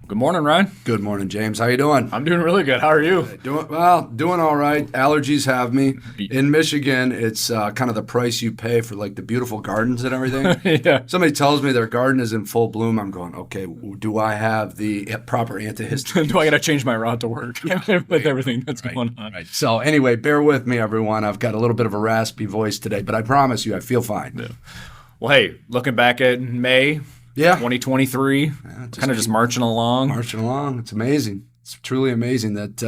Good morning, Ryan. Good morning, James. How you doing? I'm doing really good. How are you? Doing all right. Allergies have me. In Michigan, it's kind of the price you pay for like the beautiful gardens and everything. Yeah. Somebody tells me their garden is in full bloom. I'm going, okay, do I have the proper antihistamine? Do I got to change my route to work with everything that's going on? Right. So anyway, bear with me, everyone. I've got a little bit of a raspy voice today, but I promise you, I feel fine. Yeah. Well, hey, looking back at May 2023, kind of just marching along. It's amazing. It's truly amazing that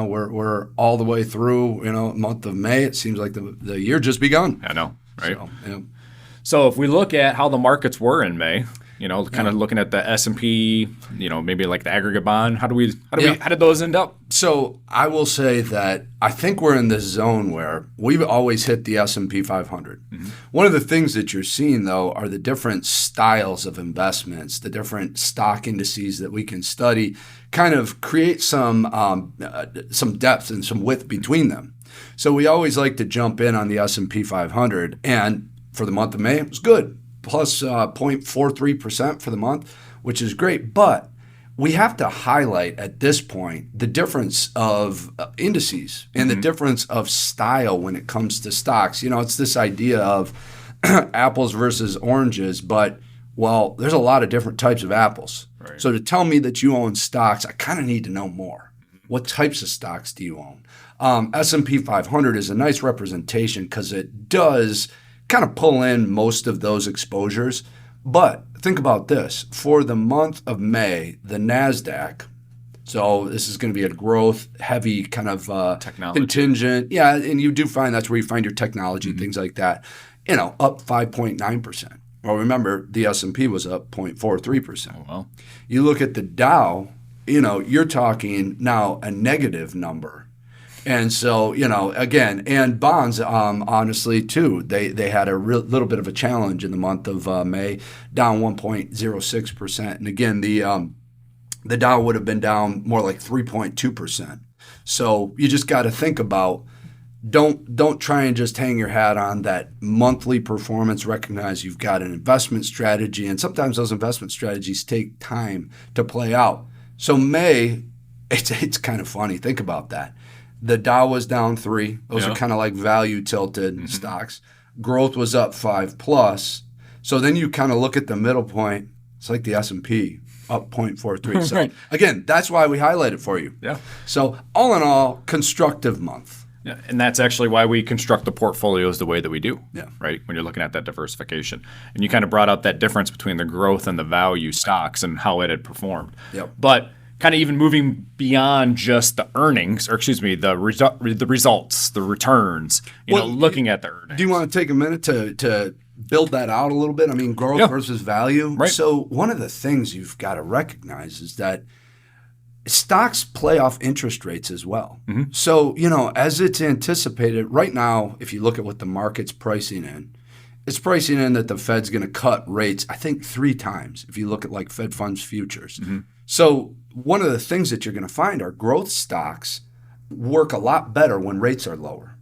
we're all the way through month of May. It seems like the year just begun. I know, right? So, So if we look at how the markets were in May, kind of looking at the S&P, maybe like the aggregate bond, how did those end up? So I will say that I think we're in this zone where we've always hit the S&P 500. Mm-hmm. One of the things that you're seeing, though, are the different styles of investments, the different stock indices that we can study, kind of create some depth and some width between them. So we always like to jump in on the S&P 500, and for the month of May, it was good. Plus 0.43% for the month, which is great. But we have to highlight at this point the difference of indices and the difference of style when it comes to stocks. It's this idea of apples versus oranges, but, well, there's a lot of different types of apples. Right. So to tell me that you own stocks, I kind of need to know more. What types of stocks do you own? S&P 500 is a nice representation because it does kind of pull in most of those exposures. But think about this. For the month of May, the NASDAQ, so this is going to be a growth-heavy kind of technology contingent. Yeah, and you do find that's where you find your technology, things like that, up 5.9%. Well, remember, the S&P was up 0.43%. Oh, well. You look at the Dow, you're talking now a negative number. And so, again, and bonds, honestly, too, they had a little bit of a challenge in the month of May, down 1.06%. And again, the Dow would have been down more like 3.2%. So you just got to think about, don't try and just hang your hat on that monthly performance. Recognize you've got an investment strategy, and sometimes those investment strategies take time to play out. So May, it's kind of funny. Think about that. The Dow was down 3. Those are kind of like value tilted stocks. Growth was up 5+. So then you kind of look at the middle point. It's like the S&P up 0.43. So right. Again, that's why we highlight it for you. Yeah. So all in all, constructive month. Yeah, and that's actually why we construct the portfolios the way that we do. Yeah. Right. When you're looking at that diversification, and you kind of brought out that difference between the growth and the value stocks and how it had performed. Yep. But kind of even moving beyond just the earnings, or excuse me, the results, the returns, looking at the earnings. Do you want to take a minute to build that out a little bit? I mean, growth versus value. Right. So one of the things you've got to recognize is that stocks play off interest rates as well. Mm-hmm. So, as it's anticipated right now, if you look at what the market's pricing in, it's pricing in that the Fed's going to cut rates, I think, 3 times if you look at like Fed funds futures. Mm-hmm. So one of the things that you're going to find are growth stocks work a lot better when rates are lower.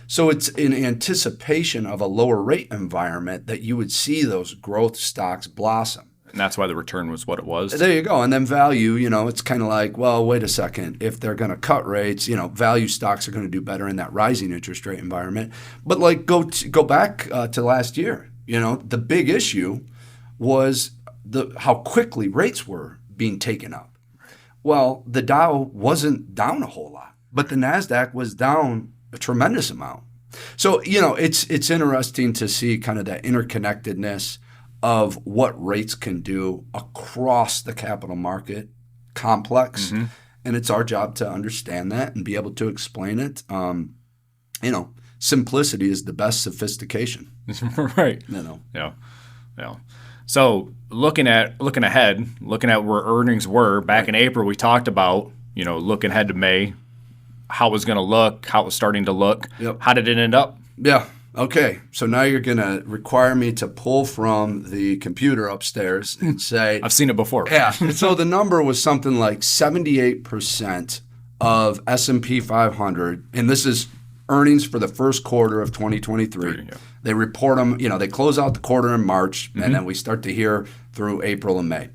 So it's in anticipation of a lower rate environment that you would see those growth stocks blossom. And that's why the return was what it was. There you go. And then value, it's kind of like, well, wait a second. If they're going to cut rates, value stocks are going to do better in that rising interest rate environment. But like go back to last year, the big issue was how quickly rates were being taken up. Well, the Dow wasn't down a whole lot, but the NASDAQ was down a tremendous amount. So, it's interesting to see kind of that interconnectedness of what rates can do across the capital market complex. Mm-hmm. And it's our job to understand that and be able to explain it. Simplicity is the best sophistication. Right. Yeah. So looking ahead, looking at where earnings were back in April, we talked about, looking ahead to May, how it was going to look, how it was starting to look. Yep. How did it end up? Yeah. Okay. So now you're going to require me to pull from the computer upstairs and say. I've seen it before. Yeah. So the number was something like 78% of S&P 500, and this is earnings for the first quarter of 2023. They report them, they close out the quarter in March, and then we start to hear through April and May.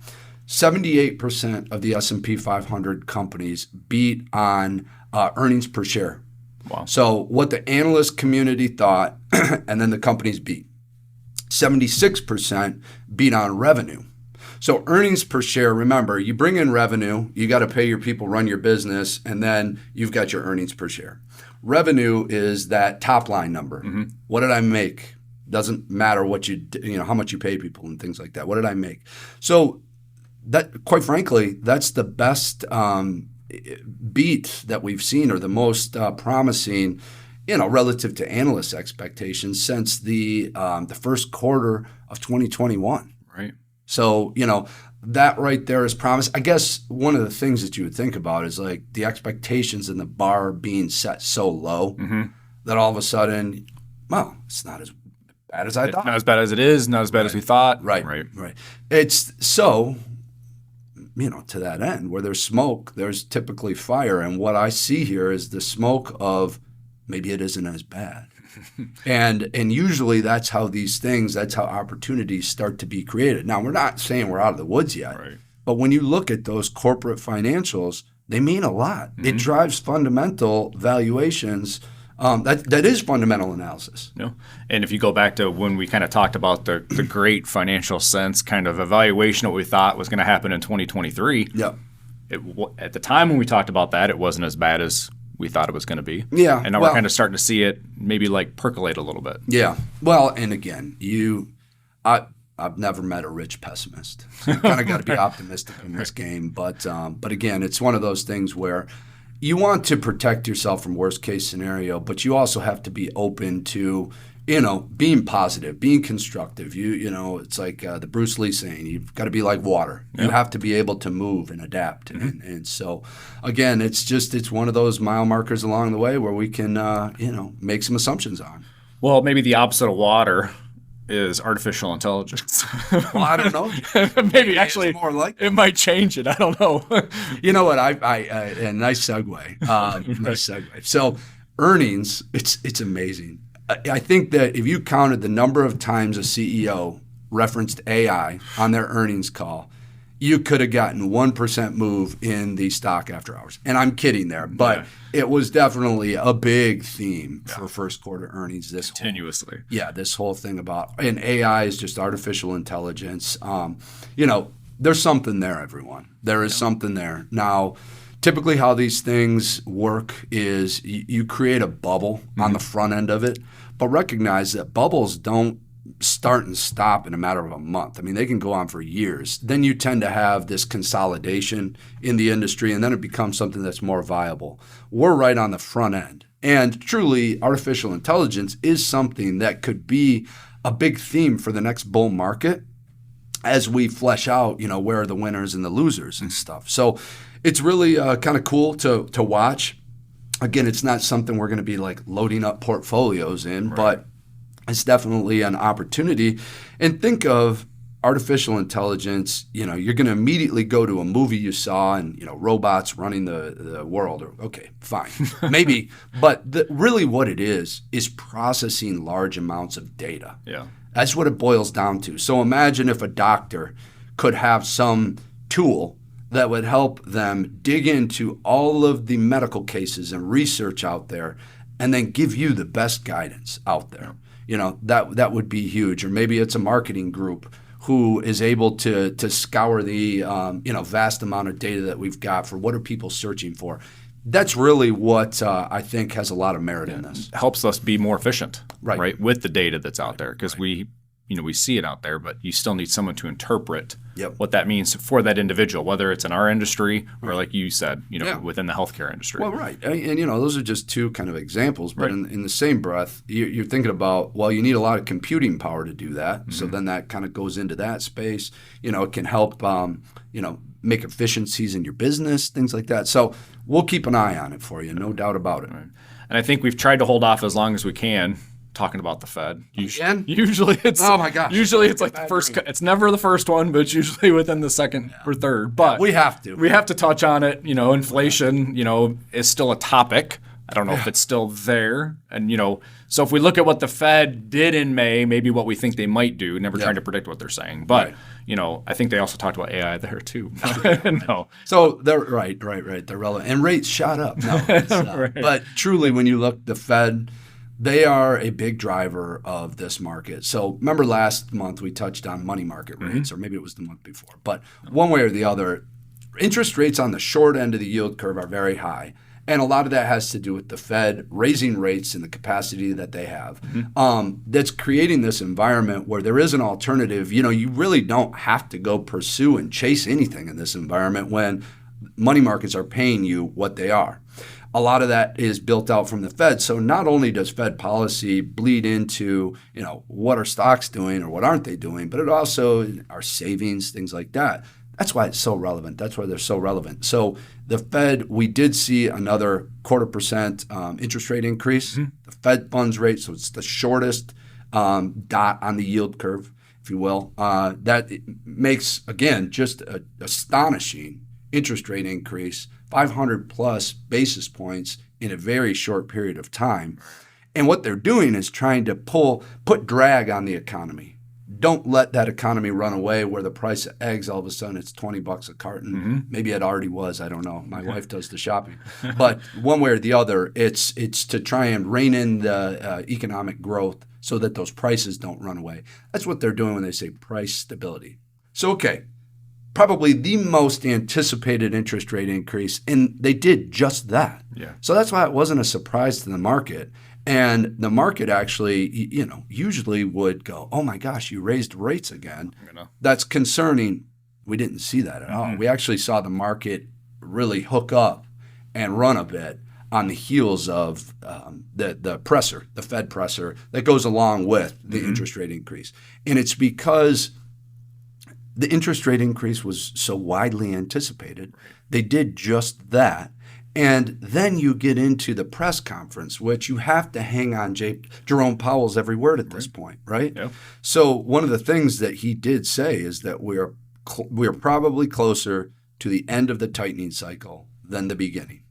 78% of the S&P 500 companies beat on earnings per share. Wow. So what the analyst community thought, and then the companies beat. 76% beat on revenue. So earnings per share, remember, you bring in revenue, you got to pay your people, run your business, and then you've got your earnings per share. Revenue is that top line number. What did I make? Doesn't matter what how much you pay people and things like that. What did I make? So that, quite frankly, that's the best beat that we've seen, or the most promising, relative to analyst expectations since the first quarter of 2021. Right. So, that right there is promise. I guess one of the things that you would think about is like the expectations and the bar being set so low that all of a sudden, well, it's not as bad as I thought. Not as bad as it is, not as bad as we thought. Right. It's so, to that end, where there's smoke, there's typically fire. And what I see here is the smoke of maybe it isn't as bad. And usually that's how opportunities start to be created. Now, we're not saying we're out of the woods yet, but when you look at those corporate financials, they mean a lot. It drives fundamental valuations. That is fundamental analysis. And if you go back to when we kind of talked about the great financial sense kind of evaluation of what we thought was going to happen in 2023, at the time when we talked about that, it wasn't as bad as we thought it was going to be. Yeah. And now we're kind of starting to see it maybe like percolate a little bit. Yeah. Well, and again, I've never met a rich pessimist. You kind of got to be optimistic in this game. But again, it's one of those things where you want to protect yourself from worst case scenario, but you also have to be open to, being positive, being constructive. It's like the Bruce Lee saying, you've got to be like water. You have to be able to move and adapt. And so, again, it's one of those mile markers along the way where we can, make some assumptions on. Well, maybe the opposite of water is artificial intelligence. Well, I don't know. Maybe actually more like it might change it. I don't know. You know what? A nice segue. Nice segue. So earnings, it's amazing. I think that if you counted the number of times a CEO referenced AI on their earnings call, you could have gotten 1% move in the stock after hours. And I'm kidding there, but it was definitely a big theme for first quarter earnings. Continuously. This whole thing about, and AI is just artificial intelligence. There's something there, everyone. There is something there. Now, typically how these things work is you create a bubble on the front end of it, but recognize that bubbles don't start and stop in a matter of a month. I mean, they can go on for years. Then you tend to have this consolidation in the industry, and then it becomes something that's more viable. We're right on the front end. And truly, artificial intelligence is something that could be a big theme for the next bull market as we flesh out, where are the winners and the losers and stuff. So it's really kind of cool to watch. Again, it's not something we're going to be like loading up portfolios in, but it's definitely an opportunity. And think of artificial intelligence, you're going to immediately go to a movie you saw and, robots running the world. Okay, fine, maybe. But really what it is processing large amounts of data. Yeah. That's what it boils down to. So imagine if a doctor could have some tool that would help them dig into all of the medical cases and research out there and then give you the best guidance out there. That would be huge. Or maybe it's a marketing group who is able to scour the vast amount of data that we've got for what are people searching for. That's really what I think has a lot of merit in this. It helps us be more efficient, right? With the data that's out there, because we see it out there, but you still need someone to interpret what that means for that individual, whether it's in our industry or, like you said, within the healthcare industry. Well, right. And those are just two kind of examples. But in the same breath, you're thinking about, well, you need a lot of computing power to do that. Mm-hmm. So then that kind of goes into that space. It can help, make efficiencies in your business, things like that. So we'll keep an eye on it for you, no doubt about it. Right. And I think we've tried to hold off as long as we can talking about the Fed. Again? Usually it's oh my gosh. Usually it's like the first. It's never the first one, but it's usually within the second or third. But we have to. We have to touch on it. Inflation. Is still a topic. I don't know if it's still there. And, so if we look at what the Fed did in May, maybe what we think they might do, never trying to predict what they're saying. But, I think they also talked about AI there too. No. So they're right. They're relevant. And rates shot up. No, it's not. Right. But truly, when you look, the Fed, they are a big driver of this market. So remember last month we touched on money market rates, or maybe it was the month before. But one way or the other, interest rates on the short end of the yield curve are very high. And a lot of that has to do with the Fed raising rates and the capacity that they have. That's creating this environment where there is an alternative. You really don't have to go pursue and chase anything in this environment when money markets are paying you what they are. A lot of that is built out from the Fed. So not only does Fed policy bleed into, what are stocks doing or what aren't they doing, but it also our savings, things like that. That's why it's so relevant. That's why they're so relevant. So the Fed, we did see another 0.25% interest rate increase. The Fed funds rate, so it's the shortest dot on the yield curve, if you will. That makes, again, just an astonishing interest rate increase, 500 plus basis points in a very short period of time. And what they're doing is trying to put drag on the economy. Don't let that economy run away where the price of eggs, all of a sudden, it's $20 a carton. Maybe it already was. I don't know. My wife does the shopping. But one way or the other, it's to try and rein in the economic growth so that those prices don't run away. That's what they're doing when they say price stability. So, okay, probably the most anticipated interest rate increase, and they did just that. Yeah. So that's why it wasn't a surprise to the market. And the market actually, usually would go, oh my gosh, you raised rates again. That's concerning. We didn't see that at all. We actually saw the market really hook up and run a bit on the heels of the presser, the Fed presser that goes along with the interest rate increase. And it's because the interest rate increase was so widely anticipated. They did just that. And then you get into the press conference, which you have to hang on Jerome Powell's every word at this point, right? Yeah. So one of the things that he did say is that we're probably closer to the end of the tightening cycle than the beginning,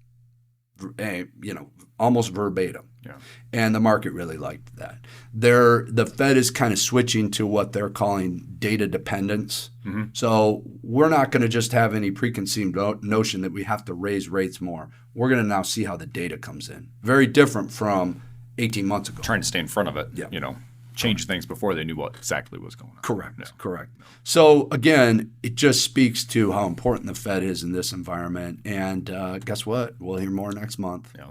almost verbatim. Yeah. And the market really liked that. The Fed is kind of switching to what they're calling data dependence. So we're not going to just have any preconceived notion that we have to raise rates more. We're going to now see how the data comes in. Very different from 18 months ago. Trying to stay in front of it, change things before they knew what exactly was going on. Correct. So again, it just speaks to how important the Fed is in this environment. And guess what? We'll hear more next month. Yeah.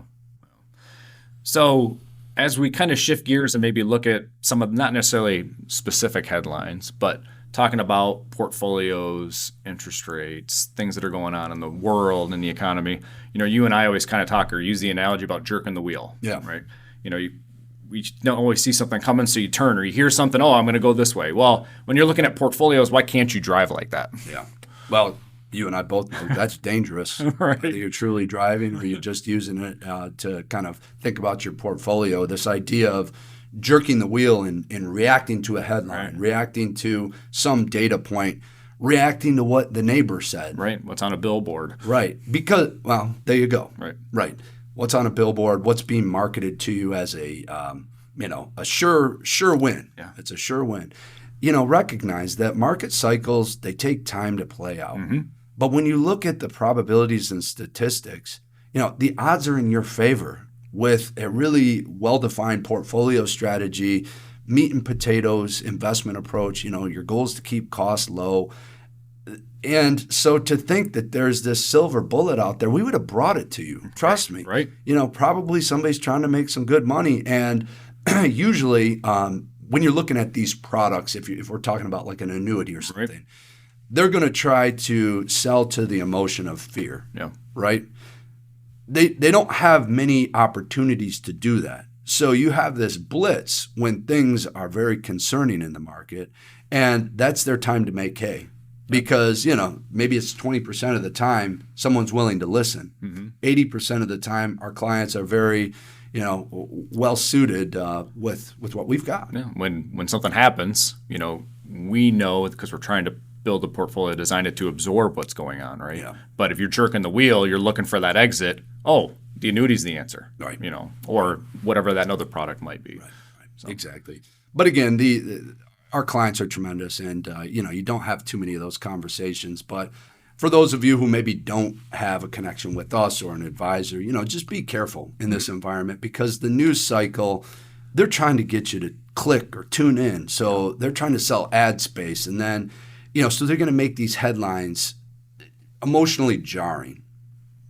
So as we kind of shift gears and maybe look at some of not necessarily specific headlines, but talking about portfolios, interest rates, things that are going on in the world and the economy, you and I always kind of talk or use the analogy about jerking the wheel. Yeah. Right. We don't always see something coming, so you turn, or you hear something, I'm going to go this way. Well, when you're looking at portfolios, why can't you drive like that? Yeah. Well, you and I both know that's dangerous. Right. Whether you're truly driving or you're just using it to kind of think about your portfolio. This idea of jerking the wheel and reacting to a headline, reacting to some data point, reacting to what the neighbor said. Right. What's on a billboard. Right. Because, well, there you go. Right. What's on a billboard, what's being marketed to you as a sure win. Yeah. It's a sure win. Recognize that market cycles, they take time to play out. But when you look at the probabilities and statistics, the odds are in your favor with a really well-defined portfolio strategy, meat and potatoes investment approach. Your goal is to keep costs low. And so to think that there's this silver bullet out there, we would have brought it to you. Trust me. Right. Probably somebody's trying to make some good money. And usually when you're looking at these products, if we're talking about like an annuity or something, they're going to try to sell to the emotion of fear. Yeah. Right? They don't have many opportunities to do that. So you have this blitz when things are very concerning in the market, and that's their time to make hay. Because, maybe it's 20% of the time someone's willing to listen. 80% of the time our clients are very, well suited with what we've got. Yeah. When something happens, we know because we're trying to build a portfolio, design it to absorb what's going on, right? Yeah. But if you're jerking the wheel, you're looking for that exit. Oh, the annuity's the answer, right? Or whatever that other product might be. Right. So. Exactly. But again, our clients are tremendous, and you don't have too many of those conversations. But for those of you who maybe don't have a connection with us or an advisor, just be careful in this environment, because the news cycle, they're trying to get you to click or tune in. So they're trying to sell ad space, and then, so they're going to make these headlines emotionally jarring.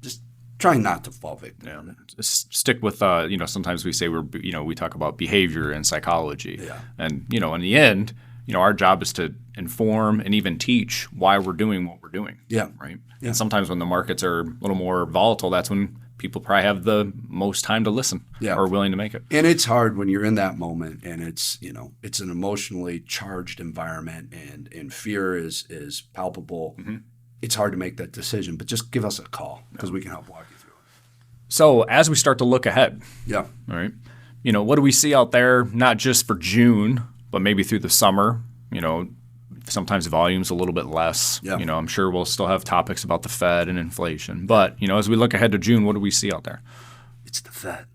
Just try not to fall victim. Yeah. Stick with, sometimes we say we talk about behavior and psychology. Yeah. And, in the end, our job is to inform and even teach why we're doing what we're doing. Yeah. Right. Yeah. And sometimes when the markets are a little more volatile, that's when people probably have the most time to listen or willing to make it. And it's hard when you're in that moment, and it's an emotionally charged environment, and fear is palpable. Mm-hmm. It's hard to make that decision, but just give us a call, because we can help walk you through it. So as we start to look ahead, all right, what do we see out there, not just for June, but maybe through the summer? Sometimes volume's a little bit less. Yeah. I'm sure we'll still have topics about the Fed and inflation. But, as we look ahead to June, what do we see out there? It's the Fed.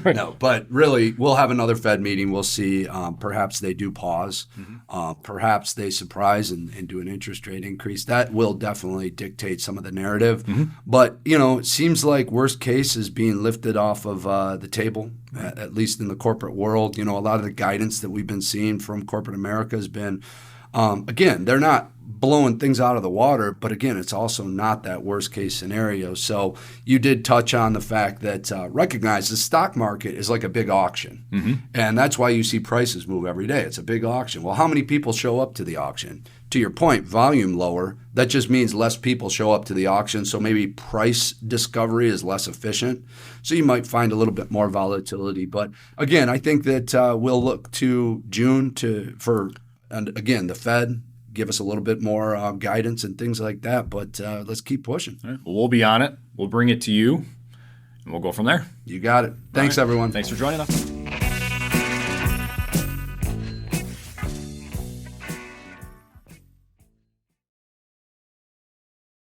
Right. No, but really, we'll have another Fed meeting. We'll see. Perhaps they do pause. Mm-hmm. Perhaps they surprise and do an interest rate increase. That will definitely dictate some of the narrative. Mm-hmm. But, it seems like worst case is being lifted off of the table, at least in the corporate world. A lot of the guidance that we've been seeing from corporate America has been, again, they're not blowing things out of the water, but again, it's also not that worst case scenario. So you did touch on the fact that recognize the stock market is like a big auction. Mm-hmm. And that's why you see prices move every day. It's a big auction. Well, how many people show up to the auction? To your point, volume lower. That just means less people show up to the auction. So maybe price discovery is less efficient. So you might find a little bit more volatility. But again, I think that we'll look to June and again, the Fed, give us a little bit more guidance and things like that. But let's keep pushing. Right. Well, we'll be on it. We'll bring it to you, and we'll go from there. You got it. Thanks, everyone. Thanks for joining us.